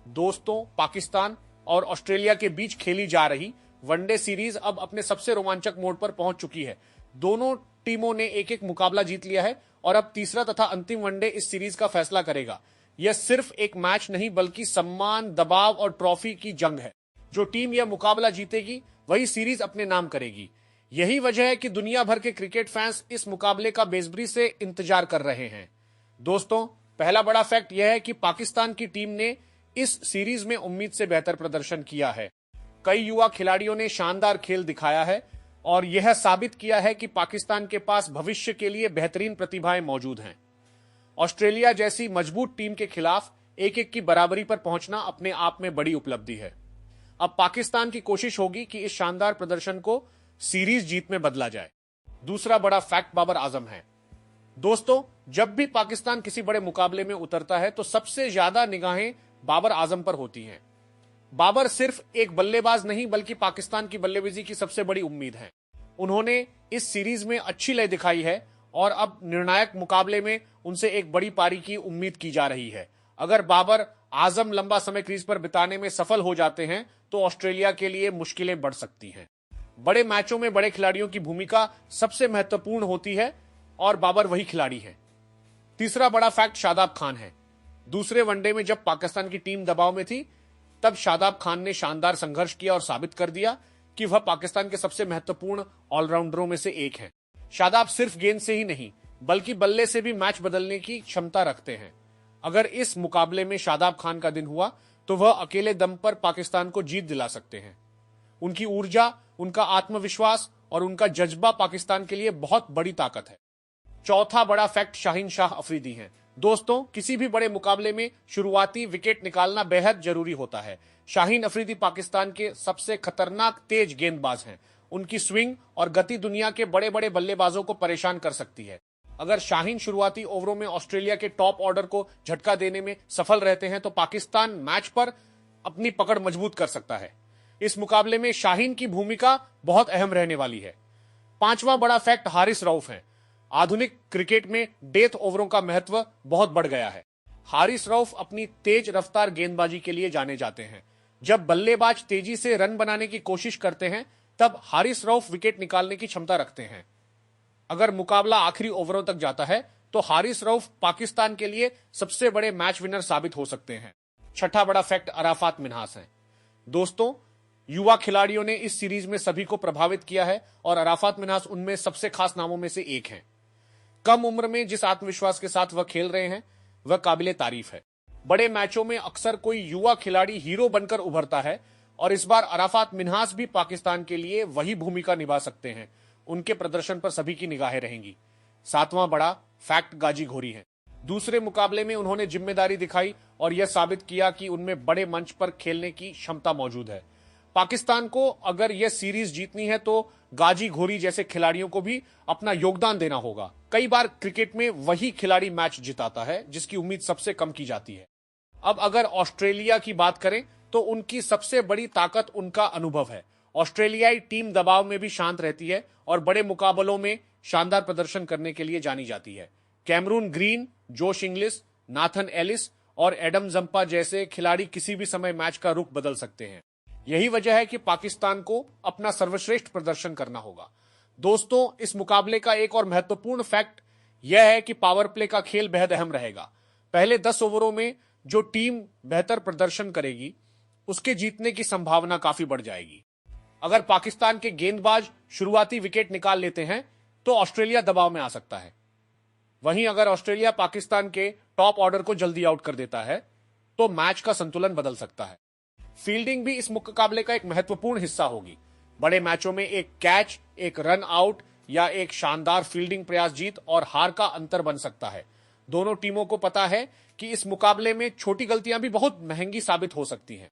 दोस्तों, पाकिस्तान और ऑस्ट्रेलिया के बीच खेली जा रही वनडे सीरीज अब अपने सबसे रोमांचक मोड पर पहुंच चुकी है। दोनों टीमों ने एक एक मुकाबला जीत लिया है और अब तीसरा तथा अंतिम वनडे इस सीरीज का फैसला करेगा। यह सिर्फ एक मैच नहीं बल्कि सम्मान, दबाव और ट्रॉफी की जंग है। जो टीम यह मुकाबला जीतेगी वही सीरीज अपने नाम करेगी। यही वजह है कि दुनिया भर के क्रिकेट फैंस इस मुकाबले का बेसब्री से इंतजार कर रहे हैं। दोस्तों, पहला बड़ा फैक्ट यह है कि पाकिस्तान की टीम ने इस सीरीज में उम्मीद से बेहतर प्रदर्शन किया है। कई युवा खिलाड़ियों ने शानदार खेल दिखाया है और यह साबित किया है कि पाकिस्तान के पास भविष्य के लिए बेहतरीन प्रतिभाएं मौजूद हैं। ऑस्ट्रेलिया जैसी मजबूत टीम के खिलाफ 1-1 की बराबरी पर पहुंचना अपने आप में बड़ी उपलब्धि है। अब पाकिस्तान की कोशिश होगी कि इस शानदार प्रदर्शन को सीरीज जीत में बदला जाए। दूसरा बड़ा फैक्ट बाबर आजम है। दोस्तों, जब भी पाकिस्तान किसी बड़े मुकाबले में उतरता है तो सबसे ज्यादा निगाहें बाबर आजम पर होती हैं। बाबर सिर्फ एक बल्लेबाज नहीं बल्कि पाकिस्तान की बल्लेबाजी की सबसे बड़ी उम्मीद है। उन्होंने इस सीरीज में अच्छी लय दिखाई है और अब निर्णायक मुकाबले में उनसे एक बड़ी पारी की उम्मीद की जा रही है। अगर बाबर आजम लंबा समय क्रीज पर बिताने में सफल हो जाते हैं तो ऑस्ट्रेलिया के लिए मुश्किलें बढ़ सकती हैं। बड़े मैचों में बड़े खिलाड़ियों की भूमिका सबसे महत्वपूर्ण होती है और बाबर वही खिलाड़ी है। तीसरा बड़ा फैक्ट शादाब खान है। दूसरे वनडे में जब पाकिस्तान की टीम दबाव में थी तब शादाब खान ने शानदार संघर्ष किया और साबित कर दिया कि वह पाकिस्तान के सबसे महत्वपूर्ण ऑलराउंडरों में से एक है। शादाब सिर्फ गेंद से ही नहीं बल्कि बल्ले से भी मैच बदलने की क्षमता रखते हैं। अगर इस मुकाबले में शादाब खान का दिन हुआ तो वह अकेले दम पर पाकिस्तान को जीत दिला सकते हैं। उनकी ऊर्जा, उनका आत्मविश्वास और उनका जज्बा पाकिस्तान के लिए बहुत बड़ी ताकत है। चौथा बड़ा फैक्ट शाहीन शाह अफरीदी हैं। दोस्तों, किसी भी बड़े मुकाबले में शुरुआती विकेट निकालना बेहद जरूरी होता है। शाहीन अफरीदी पाकिस्तान के सबसे खतरनाक तेज गेंदबाज हैं। उनकी स्विंग और गति दुनिया के बड़े बड़े बल्लेबाजों को परेशान कर सकती है। अगर शाहीन शुरुआती ओवरों में ऑस्ट्रेलिया के टॉप ऑर्डर को झटका देने में सफल रहते हैं तो पाकिस्तान मैच पर अपनी पकड़ मजबूत कर सकता है। इस मुकाबले में शाहीन की भूमिका बहुत अहम रहने वाली है। पांचवां बड़ा फैक्ट हारिस रऊफ है। आधुनिक क्रिकेट में डेथ ओवरों का महत्व बहुत बढ़ गया है। हारिस रऊफ अपनी तेज रफ्तार गेंदबाजी के लिए जाने जाते हैं। जब बल्लेबाज तेजी से रन बनाने की कोशिश करते हैं तब हारिस रऊफ विकेट निकालने की क्षमता रखते हैं। अगर मुकाबला आखिरी ओवरों तक जाता है तो हारिस रऊफ पाकिस्तान के लिए सबसे बड़े मैच विनर साबित हो सकते हैं। छठा बड़ा फैक्ट अराफात मिन्हास है। दोस्तों, युवा खिलाड़ियों ने इस सीरीज में सभी को प्रभावित किया है और अराफात मिन्हास उनमें सबसे खास नामों में से एक हैं। कम उम्र में जिस आत्मविश्वास के साथ वह खेल रहे हैं वह काबिले तारीफ है। बड़े मैचों में अक्सर कोई युवा खिलाड़ी हीरो बनकर उभरता है और इस बार अराफात मिन्हास भी पाकिस्तान के लिए वही भूमिका निभा सकते हैं। उनके प्रदर्शन पर सभी की निगाहें रहेंगी। सातवां बड़ा फैक्ट गाजी घोरी है। दूसरे मुकाबले में उन्होंने जिम्मेदारी दिखाई और यह साबित किया कि उनमें बड़े मंच पर खेलने की क्षमता मौजूद है। पाकिस्तान को अगर यह सीरीज जीतनी है तो गाजी घोरी जैसे खिलाड़ियों को भी अपना योगदान देना होगा। कई बार क्रिकेट में वही खिलाड़ी मैच जिताता है जिसकी उम्मीद सबसे कम की जाती है। अब अगर ऑस्ट्रेलिया की बात करें तो उनकी सबसे बड़ी ताकत उनका अनुभव है। ऑस्ट्रेलियाई टीम दबाव में भी शांत रहती है और बड़े मुकाबलों में शानदार प्रदर्शन करने के लिए जानी जाती है। कैमरून ग्रीन, जोश इंग्लिश, नाथन एलिस और एडम जंपा जैसे खिलाड़ी किसी भी समय मैच का रुख बदल सकते हैं। यही वजह है कि पाकिस्तान को अपना सर्वश्रेष्ठ प्रदर्शन करना होगा। दोस्तों, इस मुकाबले का एक और महत्वपूर्ण फैक्ट यह है कि पावर प्ले का खेल बेहद अहम रहेगा। पहले 10 ओवरों में जो टीम बेहतर प्रदर्शन करेगी उसके जीतने की संभावना काफी बढ़ जाएगी। अगर पाकिस्तान के गेंदबाज शुरुआती विकेट निकाल लेते हैं तो ऑस्ट्रेलिया दबाव में आ सकता है। वहीं अगर ऑस्ट्रेलिया पाकिस्तान के टॉप ऑर्डर को जल्दी आउट कर देता है तो मैच का संतुलन बदल सकता है। फील्डिंग भी इस मुकाबले का एक महत्वपूर्ण हिस्सा होगी। बड़े मैचों में एक कैच, एक रन आउट या एक शानदार फील्डिंग प्रयास जीत और हार का अंतर बन सकता है। दोनों टीमों को पता है कि इस मुकाबले में छोटी गलतियां भी बहुत महंगी साबित हो सकती हैं।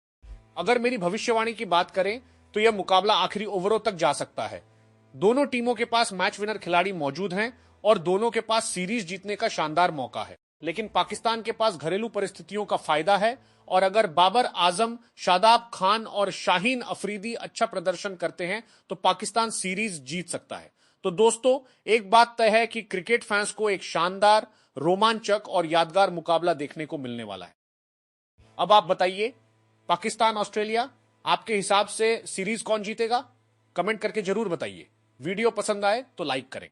अगर मेरी भविष्यवाणी की बात करें तो यह मुकाबला आखिरी ओवरों तक जा सकता है। दोनों टीमों के पास मैच विनर खिलाड़ी मौजूद हैं और दोनों के पास सीरीज जीतने का शानदार मौका है। लेकिन पाकिस्तान के पास घरेलू परिस्थितियों का फायदा है और अगर बाबर आजम, शादाब खान और शाहीन अफरीदी अच्छा प्रदर्शन करते हैं तो पाकिस्तान सीरीज जीत सकता है। तो दोस्तों, एक बात तय है कि क्रिकेट फैंस को एक शानदार, रोमांचक और यादगार मुकाबला देखने को मिलने वाला है। अब आप बताइए पाकिस्तान ऑस्ट्रेलिया, आपके हिसाब से सीरीज कौन जीतेगा? कमेंट करके जरूर बताइए। वीडियो पसंद आए तो लाइक करें।